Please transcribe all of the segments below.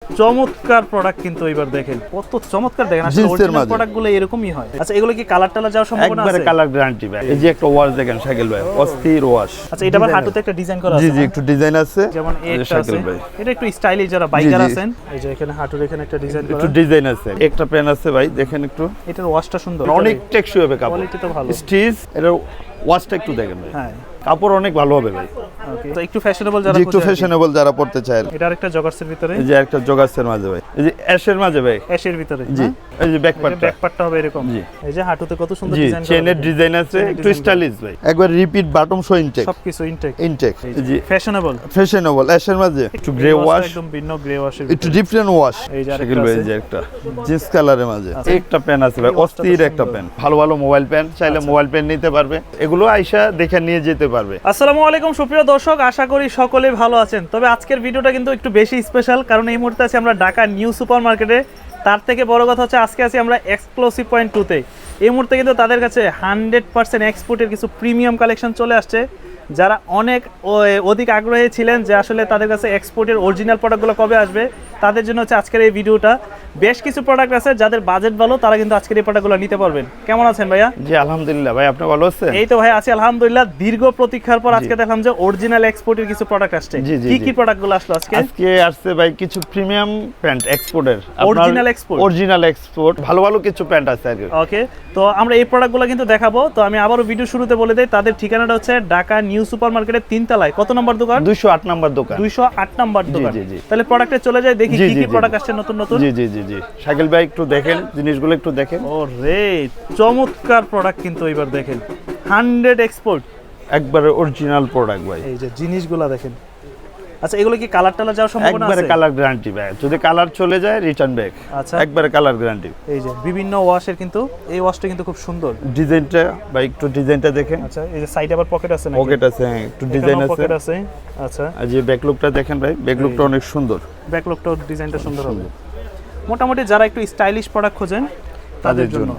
চমৎকার প্রোডাক্ট কিন্তু এবার দেখেন কত চমৎকার দেখেন আসলে অরিজিনাল প্রোডাক্টগুলো এরকমই হয়। আচ্ছা এগুলো কি কালার টালা যাওয়ার সম্ভাবনা আছে? একবারে কালার গ্যারান্টি ভাই। এই যে একটা ওয়াশ দেখেন শাকিল ভাই, অস্থির ওয়াশ। আচ্ছা এটা আবার হাঁটুতে একটা ডিজাইন করা আছে। জি জি একটু ডিজাইন আছে যেমন এটা আছে, এটা একটু স্টাইলিশ যারা বাইকার আছেন, এই যে এখানে হাঁটুর এখানে একটা ডিজাইন করা, একটু ডিজাইন আছে। একটা পেন আছে ভাই, দেখেন একটু, এটার ওয়াশটা সুন্দর, অনেক টেকসই হবে, কাপড় কোয়ালিটি তো ভালো, স্টিচ, এর ওয়াশটা একটু দেখেন ভাই। হ্যাঁ কাপড় অনেক ভালো হবে ভাই। ওকে তো একটু ফ্যাশনেবল যারা, একটু ফ্যাশনেবল যারা পড়তে চায়। এটা আরেকটা জগার্সের ভিতরে, এই যে একটা জগার্সের মাঝে ভাই, এই যে অ্যাশের মাঝে ভাই, অ্যাশের ভিতরে। জি এই যে ব্যাক পার্টটা হবে এরকম। জি এই যে হাঁটুতে কত সুন্দর জি ডিজাইন করা, চেনের ডিজাইন আছে, একটু স্টাইলিশ ভাই। একবার রিপিট বাটম শো ইনটেক, সবকিছু ইনটেক জি ফ্যাশনেবল অ্যাশের মাঝে, একটু গ্রে ওয়াশ, একদম ভিন্ন গ্রে ওয়াশের, একটু ডিফারেন্ট ওয়াশ। এই যে শাকিল ভাই, এই যে একটা জিন্স কালারের মাঝে একটা পেন আছে ভাই, অস্থির একটা পেন, ভালো ভালো মোবাইল পেন, চাইলে মোবাইল পেন নিতে পারবে, এগুলো আইসা দেখে নিয়ে যেতে পারবে। আসসালামু আলাইকুম সুপ্রিয় দর্শক, আশা করি সকলেই ভালো আছেন। তবে আজকের ভিডিওটা কিন্তু একটু বেশি স্পেশাল, কারণ এই মুহূর্তে আছি আমরা ঢাকা নিউ সুপার মার্কেটে। তার থেকে বড় কথা হচ্ছে আজকে আছি আমরা এক্সক্লুসিভ পয়েন্ট 2 তে। এই মুহূর্তে কিন্তু তাদের কাছে 100% এক্সপোর্টের কিছু প্রিমিয়াম কালেকশন চলে আসছে। যারা অনেক অধিক আগ্রহী ছিলেন যে আসলে তাদের কাছে এক্সপোর্টের অরিজিনাল প্রোডাক্টগুলো কবে আসবে, তাদের জন্য হচ্ছে আজকের এই ভিডিওটা। বেশ কিছু প্রোডাক্ট আছে যাদের বাজেট ভালো, তারা কিন্তু আজকের এই প্রোডাক্টগুলো নিতে পারবেন। কেমন আছেন ভাইয়া? জি আলহামদুলিল্লাহ ভাই, আপনি ভালো আছেন? এই তো ভাই আছি আলহামদুলিল্লাহ। দীর্ঘ প্রতীক্ষার পর আজকে দেখলাম যে অরিজিনাল এক্সপোর্টের কিছু প্রোডাক্ট আসছে। কি কি প্রোডাক্টগুলো আসলো আজকে? আজকে আসছে ভাই কিছু প্রিমিয়াম প্যান্ট এক্সপোর্টের, অরিজিনাল এক্সপোর্ট ভালো ভালো কিছু প্যান্ট আছে আর কি। ওকে তো আমরা এই প্রোডাক্টগুলো কিন্তু দেখাবো। তো আমি আবারও ভিডিও শুরুতে বলে দেই, তাদের ঠিকানাটা হচ্ছে ঢাকা নিউ সুপার মার্কেটের 3 তলায়। কত নম্বর দোকান? 208 নম্বর দোকান। 208 নম্বর দোকান। জি জি। তাহলে প্রোডাক্টে চলে যাই, দেখি কি কি প্রোডাক্ট আসছে নতুন নতুন। জি জি জি জি শাকিল ভাই একটু দেখেন জিনিসগুলো, একটু দেখেন। ও রে চমৎকার প্রোডাক্ট কিন্তু এবার দেখেন, 100 এক্সপোর্ট, একবারে অরিজিনাল প্রোডাক্ট ভাই। এই যে জিনিসগুলো দেখেন। আচ্ছা এগুলো কি কালার টালা যাওয়ার সম্ভাবনা আছে? একবারে কালার গ্যারান্টি ভাই, যদি কালার চলে যায় রিটার্ন ব্যাক। আচ্ছা একবারে কালার গ্যারান্টি। এই যে বিভিন্ন ওয়াশের কিন্তু এই ওয়াশটা কিন্তু খুব সুন্দর, ডিজাইনটা ভাই একটু ডিজাইনটা দেখেন। আচ্ছা এই যে সাইডে আবার পকেট আছে নাকি? পকেট আছে, একটু ডিজাইন আছে, পকেট আছে। আচ্ছা আর যে ব্যাক লুকটা দেখেন ভাই, ব্যাক লুকটা অনেক সুন্দর, ব্যাক লুকটাও ডিজাইনটা সুন্দর হবে। মোটামুটি যারা একটু স্টাইলিশ প্রোডাক্ট খোঁজেন তাদের জন্য।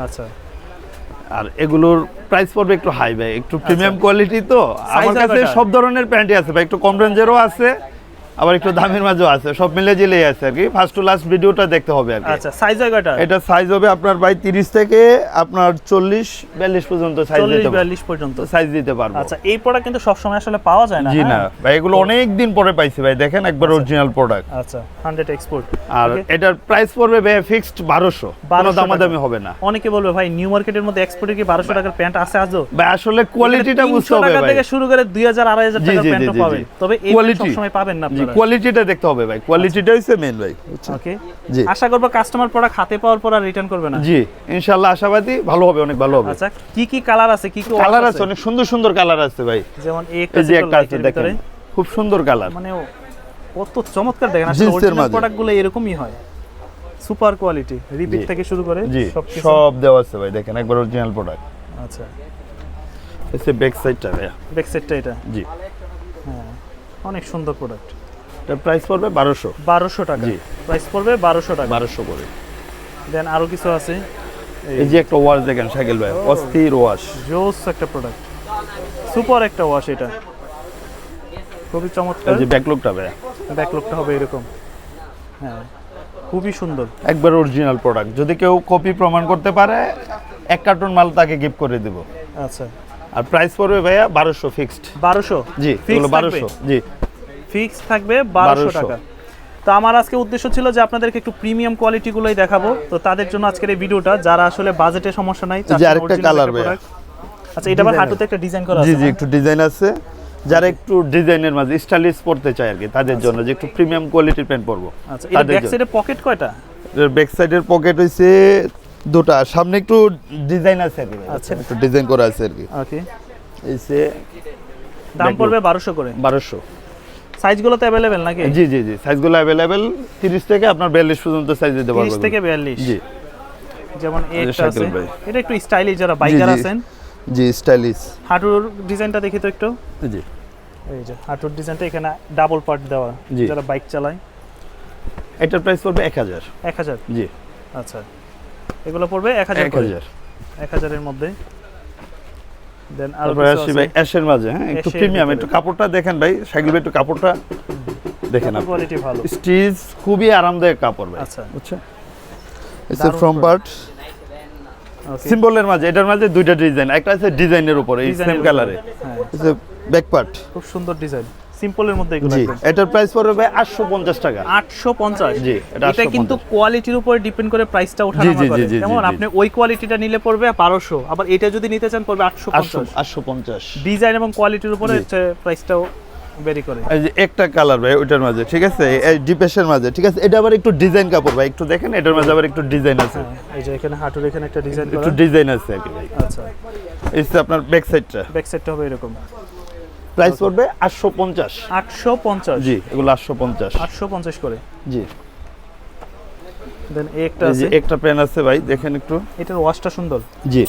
আচ্ছা আর এগুলোর প্রাইস পড়বে একটু হাই ভাই, একটু প্রিমিয়াম কোয়ালিটি। তো আমার কাছে সব ধরনের প্যান্টই আছে ভাই, একটু কম রেঞ্জেরও আছে, আবার একটু দামের মাঝেও আছে, সব মিলে জিলেই আছে আর কি। ফার্স্ট টু লাস্ট ভিডিওটা দেখতে হবে আর কি। আচ্ছা সাইজ কয়টা? এটা সাইজ হবে আপনার ভাই 30 থেকে আপনার 40 42 পর্যন্ত সাইজ দিতে পারবো, 42 পর্যন্ত সাইজ দিতে পারবো। আচ্ছা এই প্রোডাক্ট কিন্তু সব সময় আসলে পাওয়া যায় না। জি না ভাই, এগুলো অনেক দিন পরে পাইছি ভাই, দেখেন একবার অরিজিনাল প্রোডাক্ট। আচ্ছা 100 এক্সপোর্ট। আর এটার প্রাইস পড়বে ভাই ফিক্সড 1200, কোনো দামাদামি হবে না। অনেকে বলবে ভাই নিউ মার্কেটের মধ্যে এক্সপোর্টে কি 1200 টাকার প্যান্ট আছে আজও? ভাই আসলে কোয়ালিটিটা বুঝতে হবে ভাই, 300 টাকা থেকে শুরু করে 2000 2500 টাকার প্যান্ট পাবেন, তবে এই সব সময় পাবেন না আপনারা। কোয়ালিটিটা দেখতে হবে ভাই, কোয়ালিটিটা হইছে মেইন ভাই। ওকে জি আশা করব কাস্টমার প্রোডাক্ট হাতে পাওয়ার পর আর রিটার্ন করবে না। জি ইনশাআল্লাহ আশাবাদী ভালো হবে, অনেক ভালো হবে। আচ্ছা কি কি কালার আছে, কি কি কালার আছে? অনেক সুন্দর সুন্দর কালার আছে ভাই। যেমন এই যে একটা আছে দেখেন, খুব সুন্দর কালার, মানে কত চমৎকার দেখেন। আসলে অরিজিনাল প্রোডাক্টগুলো এরকমই হয়, সুপার কোয়ালিটি, রিপিট থেকে শুরু করে সব দেওয়া আছে ভাই, দেখেন একবার অরিজিনাল প্রোডাক্ট। আচ্ছা এসে ব্যাক সাইডটা ভাই, ব্যাক সাইডটা এটা, জি হ্যাঁ অনেক সুন্দর প্রোডাক্ট। এটা প্রাইস পড়বে 1200 টাকা। জি প্রাইস পড়বে 1200 টাকা, 1200 করে। দেন আরো কিছু আছে, এই যে একটা ওয়াশ দেখেন শাকিল ভাই, অস্থির ওয়াশ, জোস একটা প্রোডাক্ট, সুপার একটা ওয়াশ, এটা খুবই চমৎকার। এই যে ব্যাক লুকটা ভাই, ব্যাক লুকটা হবে এরকম, হ্যাঁ খুবই সুন্দর, একবার অরিজিনাল প্রোডাক্ট। যদি কেউ কপি প্রমাণ করতে পারে 1 কার্টন মাল তাকে গিফট করে দেব। আচ্ছা আর প্রাইস পড়বে ভাইয়া 1200 ফিক্সড। 1200? জি এগুলো 1200, জি ফিক্স থাকবে 1200 টাকা। তো আমার আজকে উদ্দেশ্য ছিল যে আপনাদেরকে একটু প্রিমিয়াম কোয়ালিটিগুলোই দেখাবো। তো তাদের জন্য আজকের এই ভিডিওটা, যারা আসলে বাজেটের সমস্যা নাই। যে আরেকটা কালার ভাই, আচ্ছা এটা আবার হাঁটুতে একটা ডিজাইন করা আছে। জি জি একটু ডিজাইন আছে, যারা একটু ডিজাইনের মাঝে স্টাইলিশ পড়তে চায় আর কি, তাদের জন্য যে একটু প্রিমিয়াম কোয়ালিটির প্যান্ট পরবো। আচ্ছা এর ব্যাক সাইডে পকেট কয়টা? এর ব্যাক সাইডের পকেট হইছে দুটো, সামনে একটু ডিজাইন আছে আর কি। আচ্ছা একটু ডিজাইন করা আছে আর কি। ওকে এইসে দাম পড়বে 1200 করে। 1200। সাইজগুলো তো अवेलेबल নাকি? জি জি জি সাইজগুলো अवेलेबल, 30 থেকে আপনার 42 পর্যন্ত সাইজ দিতে পারবো। 30 থেকে 42, জি যেমন এটা আছে, এটা একটু স্টাইলিশ যারা বাইকার আছেন। জি স্টাইলিশ। হাঁটুর ডিজাইনটা দেখি তো একটু। জি এই যে হাঁটুর ডিজাইনটা এখানে ডাবল পার্ট দেওয়া, যারা বাইক চালায়। এটার প্রাইস পড়বে 1000। 1000? জি আচ্ছা এগুলো পড়বে 1000 করে। 1000 এর মধ্যে। দেন আর ভাই অ্যাশের মাঝে, হ্যাঁ একটু প্রিমিয়াম, একটু কাপড়টা দেখেন ভাই শাকিল ভাই, একটু কাপড়টা দেখেন আপনি কোয়ালিটি ভালো। স্টিচ খুবই আরামদায়ক কাপড় ভাই, আচ্ছা। বুঝছেন? এটা ফ্রম পার্ট ওকে, সিম্বলের মাঝে, এটার মাঝে দুইটা ডিজাইন, একটা আছে ডিজাইনের উপরে এই সেম কালারে, হ্যাঁ এটা ব্যাক পার্ট। খুব সুন্দর ডিজাইন, সিম্পলের মধ্যে এগুলো জি, একদম। এটার প্রাইস পড়বে ভাই 850 টাকা। 850। জি, এটা এটা কিন্তু 850 কোয়ালিটির উপর ডিপেন্ড করে প্রাইসটা জি, ওঠানামা জি, করে। জি, জি, যেমন জি। আপনি ওই কোয়ালিটিটা নিলে পড়বে 1200, আবার এটা যদি নিতে চান পড়বে 850। 850। ডিজাইন এবং কোয়ালিটির উপরে জি। হচ্ছে প্রাইসটাও ভেরি করে। এই যে একটা কালার ভাই ওইটার মাঝে, ঠিক আছে, এই ডিপেশের মাঝে, ঠিক আছে, এটা আবার একটু ডিজাইন কাপড় ভাই, একটু দেখেন এটার মাঝে আবার একটু ডিজাইন আছে, হ্যাঁ, এই যে এখানে হাঁটুর এখানে একটা ডিজাইন করা। একটু ডিজাইন আছে আর কি ভাই। আচ্ছা, এই যে আপনার ব্যাক সাইডটা, ব্যাক সাইডটা হবে এরকম। প্রাইস পড়বে 850। 850। জি, এগুলো 850। 850 করে। জি, দেন একটা এই আছে, যে একটা পেন আছে ভাই, দেখেন একটু। এটার ওয়াশটা সুন্দর, জি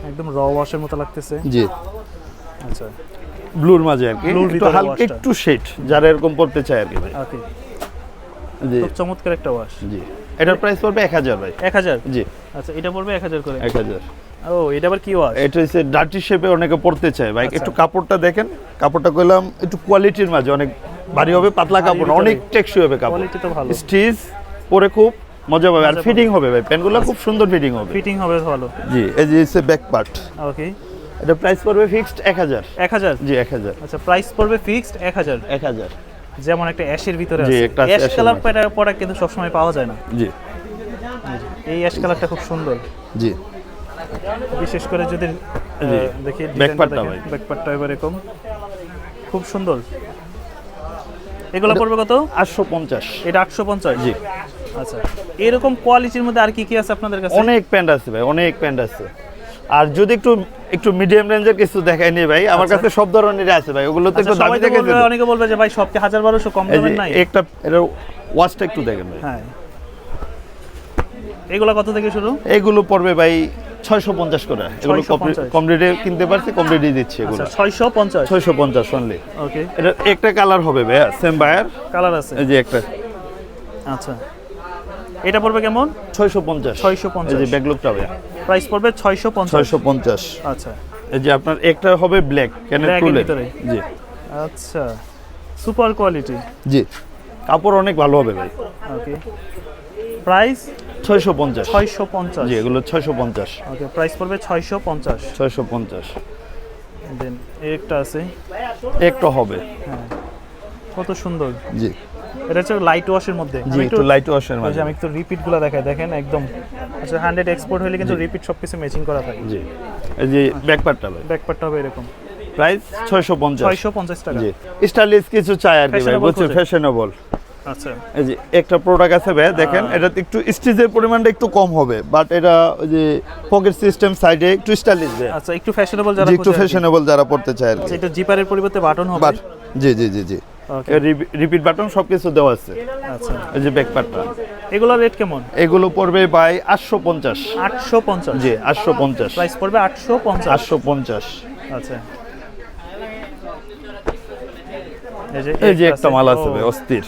একদম র ওয়াশের মতো লাগতেছে। জি, আচ্ছা, ব্লুর মাঝে আর কি, ব্লুর একটু ভিতরে হালকা ওয়াশটা। একটু শেড, যারা এরকম পড়তে চায় আর কি ভাই। ওকে, জি খুব চমৎকার একটা ওয়াশ। জি, এটার প্রাইস পড়বে 1000 ভাই। 1000। জি, আচ্ছা, এটা পড়বে 1000 করে। 1000। ও, এটা আবার কি ওয়াশ? এটা হচ্ছে ডার্টি শেপে অনেকে পড়তে চায় ভাই, আচ্ছা। একটু কাপড়টা দেখেন, কাপড়টা কইলাম একটু কোয়ালিটির মাঝে, অনেক ভারী হবে, পাতলা ভারী কাপড়, ভিতরে। অনেক টেকসই হবে কাপড়, কোয়ালিটি তো ভালো, স্টিচ পরে খুব মজা পাবে, আর মজা ফিটিং হবে ভাই, প্যান্টগুলো খুব সুন্দর ফিটিং হবে। ফিটিং হবে ভালো। জি, এই যে হচ্ছে ব্যাক পার্ট, ওকে, এটা প্রাইস পড়বে ফিক্সড 1000। 1000। জি, 1000। আচ্ছা, প্রাইস পড়বে ফিক্সড 1000। 1000। যেমন একটা অ্যাশের ভিতরে জি, আছে, একটা অ্যাশ অ্যাশের কালার মধ্যে। প্রোডাক্ট কিন্তু সবসময় পাওয়া যায় না। জি এই অ্যাশ কালারটা খুব সুন্দর, জি, বিশেষ করে যদি জি। দেখি Back part-টা ভাই। ব্যাকপার্টটা এবার এরকম খুব সুন্দর। এগুলো পড়বে কত? 850। এটা 850। জি, আচ্ছা, এরকম কোয়ালিটির মধ্যে আর কি কি আছে আপনাদের কাছে? অনেক প্যান্ট আছে ভাই, অনেক প্যান্ট আছে। আর যদি একটু একটু মিডিয়াম রেঞ্জের কিছু দেখাই নি ভাই, আমার আচ্ছা। কাছে সব ধরনের আছে ভাই, ওগুলো তো আচ্ছা, একটু দামি সবাই তো দেখে বলবে, অনেকে বলবে যে ভাই সব কি 1000-1200 কম এই যে দামের নাই? একটা এটা ওয়াচটা একটু দেখেন ভাই, হ্যাঁ, এগুলো কত থেকে শুরু? এগুলো পড়বে ভাই 650 করে, এগুলো 650 কম রেটে কিনতে পারছি, কম রেটে দিচ্ছি এগুলো। আচ্ছা, 650। 650 অনলি। ওকে, এটা একটা কালার হবে ভাই, সেম বায়ার। কালার আছে। এই যে একটা আচ্ছা, এটা পড়বে কেমন? 650। 650। এই যে ব্যাকলুকটা ভাই প্রাইস পড়বে 650। 650। আচ্ছা, এই যে আপনার একটা হবে ব্ল্যাক ক্যানের Black এর টুলে। ভিতরে। জি আচ্ছা, সুপার কোয়ালিটি। জি, কাপড় অনেক ভালো হবে ভাই। ওকে, প্রাইস 650। 650। জি, এগুলো 650। ওকে, প্রাইস পড়বে 650। 650। দেন একটা আছে, একটা হবে। হ্যাঁ, কত সুন্দর। জি এটা হচ্ছে লাইট ওয়াশের মধ্যে। জি, একটু লাইট ওয়াশের ওই যে মাঝে। আমি একটু রিপিটগুলো দেখাই, দেখেন একদম। আচ্ছা, 100 এক্সপোর্ট হলে কিন্তু রিপিট সবকিছু ম্যাচিং করা থাকে। জি, এই যে ব্যাক পার্টটা ভাই, ব্যাকপার্টটা হবে এরকম। প্রাইস 650। 650 টাকা। জি, স্টাইলিশ কিছু চাই আর কি ভাই, Fashionable বুঝছেন, খোঁজে। ফ্যাশনেবল। আচ্ছা, এই যে একটা প্রোডাক্ট আছে ভাই, দেখেন এটাতে একটু স্টিচের পরিমাণটা একটু কম হবে, বাট এটা ওই যে পকেট সিস্টেম সাইডে একটু স্টাইলিশ ভাই, আচ্ছা, একটু ফ্যাশনেবল যারা জি একটু খোঁজে আর কি। ফ্যাশনেবল যারা পড়তে চায় আর কি। আচ্ছা, এটা জিপারের পরিবর্তে বাটন হবে। But G G G G, okay, repeat button সবকিছু দেওয়া আছে। আচ্ছা, এই যে ব্যাক পার্টটা, এগুলোর রেট কেমন? এগুলো পড়বে ভাই 850। 850। জি 850। প্রাইস পড়বে 850। 850। আচ্ছা, এই যে একটা মাল আছে ভাই, অস্থির।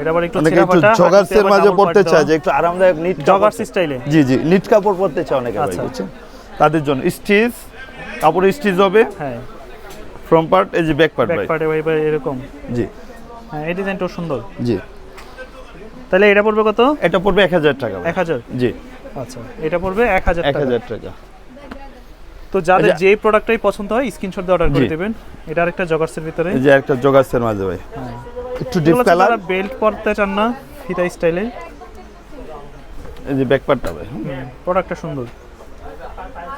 এটা আবার একটু অনেকে একটু ছেঁড়া ফাটা, জগার্সের হাঁটুতে মাঝে আবার পড়তে double চায়, part যে একটু আরামদায়ক নিট দেওয়া। জগার্স স্টাইলে। জি জি, নিট কাপড় পরতে চায় অনেকে ভাই, আচ্ছা। বুঝছেন, তাদের জন্য স্টিচ কাপড় স্টিচ হবে, হ্যাঁ, ফ্রন্ট পার্ট, এই যে ব্যাক পার্ট ব্যাক ভাই। পার্টে ভাই এরকম। জি হ্যাঁ, এই ডিজাইনটাও সুন্দর। জি, তাহলে এটা পড়বে কত? এটা পড়বে 1000 টাকা ভাই। 1000। জি, আচ্ছা, এটা পড়বে 1000 টাকা। 1000 টাকা। তো যাদের আচ্ছা। যে প্রোডাক্টটাই পছন্দ হয় স্ক্রিনশট দিয়ে অর্ডার করে জি। দেবেন। এটা আরেকটা জগার্সের ভিতরে। এই যে একটা জগার্সের মাঝে ভাই, একটু ডিপ এগুলো কালার। যারা বেল্ট পরতে চান না ফিতা স্টাইলে, এই যে ব্যাক পার্টটা ভাই, প্রোডাক্টটা সুন্দর,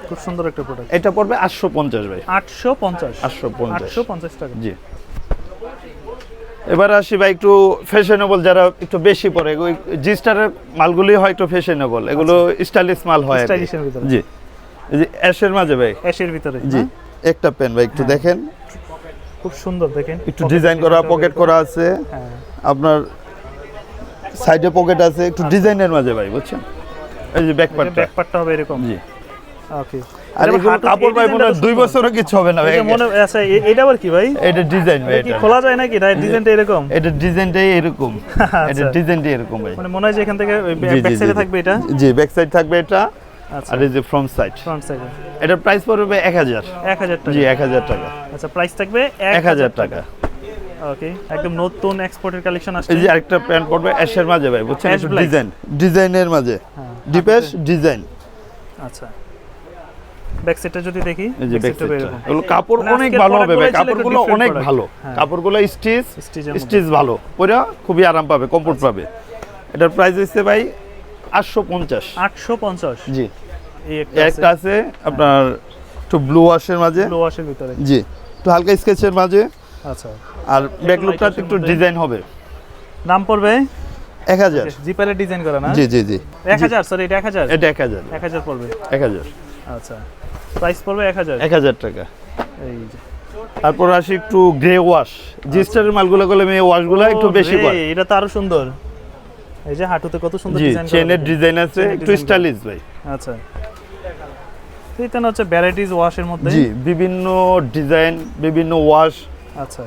খুব সুন্দর একটা প্রোডাক্ট। এটা পড়বে 850 ভাই। 850। 850। 850 টাকা। জি, এবার আসি ভাই একটু ফ্যাশনেবল যারা একটু বেশি পরে, ওই জি স্টারের মালগুলি হয় একটু ফ্যাশনেবল, এগুলো স্টাইলিশ মাল হয় আর কি। স্টাইলিশের ভিতরে। জি, এই যে অ্যাশের মাঝে ভাই। অ্যাশের ভিতরে। জি, হ্যাঁ? একটা পেন ভাই, একটু দেখেন, খুব সুন্দর, দেখেন একটু ডিজাইন করা, পকেট করা আছে, হ্যাঁ, আপনার সাইডে পকেট আছে, একটু ডিজাইনের মাঝে ভাই, বুঝছেন। এই যে ব্যাক পার্টটা। ব্যাক পার্টটা হবে এরকম। জি, ওকে, আর এগুলো কাপড় ভাই মনে হয় 2 বছরও কিছু হবে না ভাই। এটা মনে আচ্ছা, এটা আবার কি ভাই? এটা ডিজাইন ভাই, এটা কি এটা খোলা যায় নাকি? না, ডিজাইনটা এরকম। এটা ডিজাইনটাই এরকম, এটা আচ্ছা। ডিজাইনটাই এরকম ভাই। মানে মনে হয় যে এখান থেকে জি, ব্যাক জি, সাইডে জি, থাকবে এটা। জি, ব্যাক সাইড থাকবে এটা, আচ্ছা, আর এই যে ফ্রন্ট সাইড। ফ্রন্ট সাইডে। এটার প্রাইস পড়বে 1000। 1000 টাকা। জি 1000 টাকা। আচ্ছা, প্রাইস থাকবে 1000 টাকা। ওকে, একদম নতুন এক্সপোর্টের কালেকশন আসছে। এই যে আরেকটা প্যান্ট পড়বে অ্যাশের মাঝে ভাই, বুঝছেন, Ash black। ডিজাইনের মাঝে, হ্যাঁ, ডিপেশ ডিজাইন। আচ্ছা, ব্যাক সাইডটা যদি দেখি, এই যে ব্যাক সাইডটা সাইডটা, এরকম। এগুলো কাপড় মানে অনেক আজকের ভালো হবে ভাই, প্রোডাক্টগুলো ছিল একটু কাপড়গুলো different অনেক product। ভালো, হ্যাঁ। কাপড়গুলো স্টিচের মধ্যে। স্টিচ ভালো, পরে খুবই আরাম পাবে, কমফোর্ট পাবে। এটার প্রাইস হচ্ছে ভাই 850। 850। জি, এই একটা আছে আপনার একটু ব্লু ওয়াশের মাঝে, ব্লু ওয়াশের ভিতরে। জি, একটু হালকা স্কেচের মাঝে, আচ্ছা, আর ব্যাকলুকটা light একটু মধ্যে। ডিজাইন হবে। নাম পড়বে 1000। জিপারের ডিজাইন করা না? জি জি জি, 1000, সরি এটা 1000। এটা 1000। 1000 পড়বে। 1000 আচ্ছা, প্রাইস পড়বে 1000। 1000 টাকা। এই যে তারপর আসি একটু গ্রে ওয়াশ, জিস্টারের মালগুলো করলে মেয়ে ওয়াশগুলো একটু বেশি রে, করে। এটা তো আরো সুন্দর। এই যে হাঁটুতে কত সুন্দর জি, ডিজাইন করা। চেনের ডিজাইন আছে, চেনের একটু design করা। স্টাইলিশ ভাই। আচ্ছা, এইটা হচ্ছে ভ্যারাইটিস ওয়াশের মধ্যে। জি, বিভিন্ন ডিজাইন, বিভিন্ন ওয়াশ। আচ্ছা,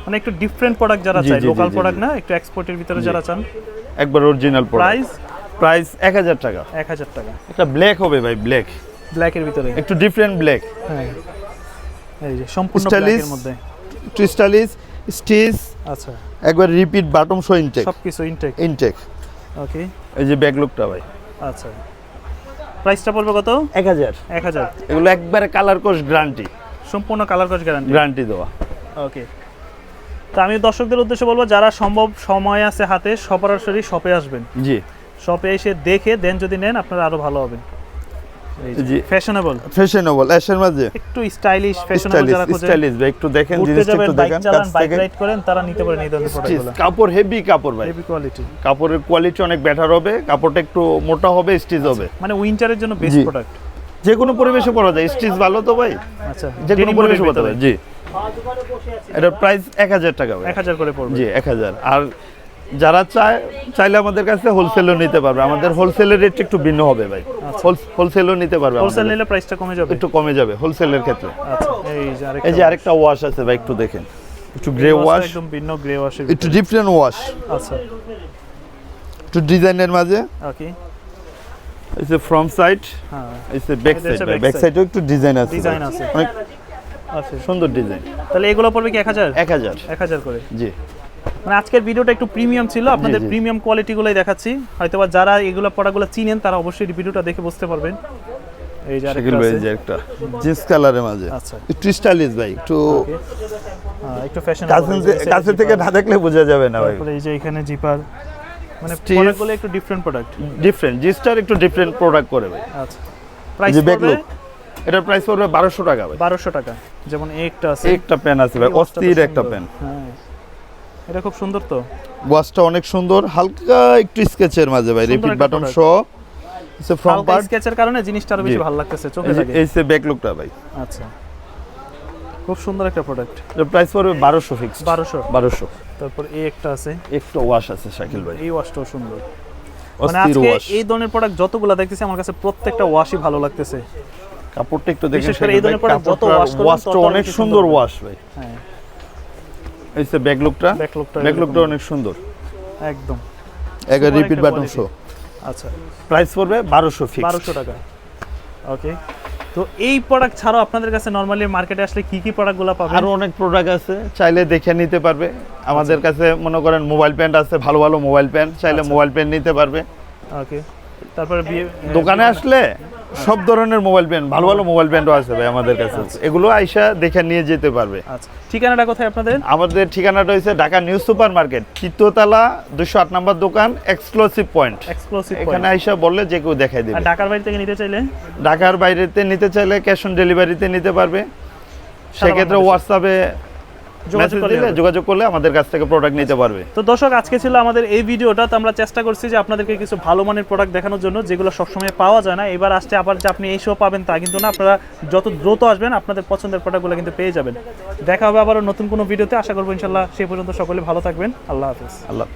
মানে একটু ডিফারেন্ট প্রোডাক্ট যারা জি, চায়, জি, লোকাল জি, প্রোডাক্ট জি। না, একটু এক্সপোর্টের ভিতরে জি। যারা চান। একবার অরিজিনাল প্রাইস প্রাইস 1000 টাকা। 1000 টাকা। একটা ব্ল্যাক হবে ভাই, ব্ল্যাক, ব্ল্যাকের ভিতরে। একটু ডিফারেন্ট ব্ল্যাক, হ্যাঁ, এই যে সম্পূর্ণ Stylish। ব্ল্যাকের মধ্যে। একটু স্টাইলিশ, স্টিচ, আচ্ছা, একবার রিপিট বাটম শো ইনটেক, সবকিছু ইনটেক। ইনটেক। ওকে, এই যে ব্যাকলুকটা ভাই আচ্ছা, প্রাইসটা পড়বে কত? 1000। 1000। এগুলো একবারে কালার কোর্স গ্যারান্টি, সম্পূর্ণ কালার কস গ্যারান্টি। গ্যারান্টি দেওয়া। ওকে, তো আমি দর্শকদের উদ্দেশ্যে বলবো, যারা সম্ভব সময় আছে হাতে, সরাসরি শপে আসবেন। জি শপে এসে দেখে দেন, যদি নেন আপনারা আরো ভালো হবে। জি, ফ্যাশনেবল, ফ্যাশনেবল অ্যাশের মাঝে, একটু স্টাইলিশ ফ্যাশনেবল স্টাইলিশ যারা খোঁজে, স্টাইলিশ ভাই, একটু দেখেন ঘুরতে জিনিসটা, যাবেন, একটু বাইক দেখেন চালান, কাছ বাইক থেকে। রাইড করেন, তারা নিতে পারেন এই ধরনের প্রোডাক্টগুলো। কাপড় হেভি কাপড় ভাই, হেভি কোয়ালিটি, কাপড়ের কোয়ালিটি অনেক বেটার হবে, কাপড়টা একটু মোটা হবে, স্টিচ হবে, মানে উইন্টারের জন্য বেস্ট জি। প্রোডাক্ট। যে কোনো পরিবেশে পরা যায়, স্টিচ ভালো তো ভাই, আচ্ছা, যে কোনো পরিবেশে পরা যায়। জি, এটার প্রাইস 1000 টাকা ভাই। 1000 করে পড়বে। জি 1000। আর যারা চাইলে আমাদের কাছে হোলসেলও নিতে পারবে, আমাদের হোলসেলের রেট একটু ভিন্ন হবে ভাই, হোলসেলও নিতে পারবে, হোলসেল নিলে প্রাইসটা কমে যাবে। একটু কমে যাবে হোলসেলের ক্ষেত্রে। আচ্ছা, এই যে আরেকটা ওয়াশ আছে ভাই, একটু দেখেন, একটু গ্রে ওয়াশ, একদম ভিন্ন গ্রে ওয়াশের। একটু ডিফারেন্ট ওয়াশ, আচ্ছা, একটু ডিজাইনের মাঝে। ওকে, এই যে ফ্রন্ট সাইড, হ্যাঁ, এই যে ব্যাক এটা সাইড হচ্ছে ভাই, back ব্যাক side। সাইডেও একটু ডিজাইন আছে, ডিজাইন আছে। অনেক আচ্ছা, সুন্দর ডিজাইন। তাহলে এগুলো পড়বে কি 1000? 1000। 1000 করে। জি, মানে আজকের ভিডিওটা একটু প্রিমিয়াম ছিল, আপনাদের জি। প্রিমিয়াম কোয়ালিটিগুলোই দেখাচ্ছি। হয়তোবা যারা এগুলো প্রোডাক্টগুলো চিনেন, তারা অবশ্যই এই ভিডিওটা দেখে বুঝতে পারবেন। এই যে আরেকটা শাকিল ভাই, আছে। এই যে একটা জিন্স কালারের মাঝে, আচ্ছা, একটু স্টাইলিশ ভাই, একটু একটু ফ্যাশন। কাছে থেকে না দেখলে বোঝা যাবে না ভাই। তারপরে এই যে এখানে জিপার, মানে Steve- প্রোডাক্টগুলো একটু ডিফারেন্ট প্রোডাক্ট। ডিফারেন্ট জিস্টার, একটু ডিফারেন্ট প্রোডাক্ট করে ভাই। আচ্ছা, প্রাইস যে পড়বে ব্যাকলুক, এটার প্রাইস পড়বে 1200 টাকা ভাই। 1200 টাকা। যেমন একটা আছে, একটা পেন আছে ভাই, এই ওয়াচটা তো অস্থির একটা সুন্দর। পেন। হ্যাঁ, এটা খুব সুন্দর তো। ওয়াচটা অনেক সুন্দর, হালকা একটু স্কেচের মাঝে ভাই, সুন্দর রিপিট একটা বাটন product। সহ। সে ফ্রন্ট হালকা পার্ট, স্কেচের কারণে জিনিসটা আরো বেশি জি। ভালো লাগতেছে, চোখে লাগে। এই যে ব্যাকলুকটা ভাই, আচ্ছা, খুব সুন্দর একটা প্রোডাক্ট। এর প্রাইস পড়বে 1200 ফিক্স। 1200। তারপর এই একটা আছে, একটা ওয়াশ আছে শাকিল ভাই, এই ওয়াশটাও সুন্দর। মানে অস্থির আজকে ওয়াশ। এই ধরনের প্রোডাক্ট যতগুলো দেখতেছি, আমার কাছে প্রত্যেকটা ওয়াশই ভালো লাগতেছে। কাপড়টা একটু দেখেন বিশেষ করে শাকিল এই ধরনের ভাই, product যত কাপড়টা, wash করবেন ওয়াশটা তত অনেক বেশি সুন্দর সুন্দর। ওয়াশ ভাই। হ্যাঁ, এই যে ব্যাকলুকটা, ব্যাকলুকটা ব্যাকলুকটা অনেক সুন্দর, একদম একটা Super রিপিট একটা বাটন quality। সহ। আচ্ছা, প্রাইস পড়বে 1200 ফিক্স। 1200 টাকা। ওকে, তো এই প্রোডাক্ট ছাড়াও আপনাদের কাছে নরমালি মার্কেটে আসলে কি কি প্রোডাক্টগুলো পাবেন? আরো অনেক প্রোডাক্ট আছে, চাইলে দেখে নিতে পারবে। আমাদের কাছে মনে করেন মোবাইল প্যান্ট আছে, ভালো ভালো মোবাইল প্যান্ট, চাইলে আচ্ছা। মোবাইল প্যান্ট নিতে পারবে। ওকে, তারপরে দোকানে আসলে সব ধরনের মোবাইল প্যান্ট, ভালো ভালো মোবাইল প্যান্টও আছে ভাই আমাদের কাছে, এগুলো আইসা দেখে নিয়ে যেতে পারবে। আচ্ছা, ঠিকানাটা কোথায় আপনাদের? আমাদের ঠিকানাটা হচ্ছে ঢাকা নিউ সুপার মার্কেট, তৃতীয়তলা 208 নম্বর দোকান, এক্সক্লুসিভ পয়েন্ট। এক্সক্লুসিভ এখানে আইসা বললে যে কেউ দেখাই আর দেবে। ঢাকার বাইরে থেকে নিতে চাইলে? ঢাকার বাইরেতে নিতে চাইলে ক্যাশ অন ডেলিভারিতে নিতে পারবে, সেক্ষেত্রে বাংলাদেশে। হোয়াটসঅ্যাপে যোগাযোগ করলে হবে। যোগাযোগ করলে আমাদের কাছ থেকে প্রোডাক্ট নিতে পারবে। তো দর্শক, আজকে ছিল আমাদের এই ভিডিওটা। তো আমরা চেষ্টা করছি যে আপনাদেরকে কিছু ভালো মানের প্রোডাক্ট দেখানোর জন্য, যেগুলো সবসময় পাওয়া যায় না। এবার আসতে আবার যে আপনি এইসব পাবেন তা কিন্তু না, আপনারা যত দ্রুত আসবেন আপনাদের পছন্দের প্রোডাক্টগুলো কিন্তু পেয়ে যাবেন। দেখা হবে আবারও নতুন কোনো ভিডিওতে, আশা করবো ইনশাল্লাহ। সেই পর্যন্ত সকলে ভালো থাকবেন। আল্লাহ হাফেজ। আল্লাহ।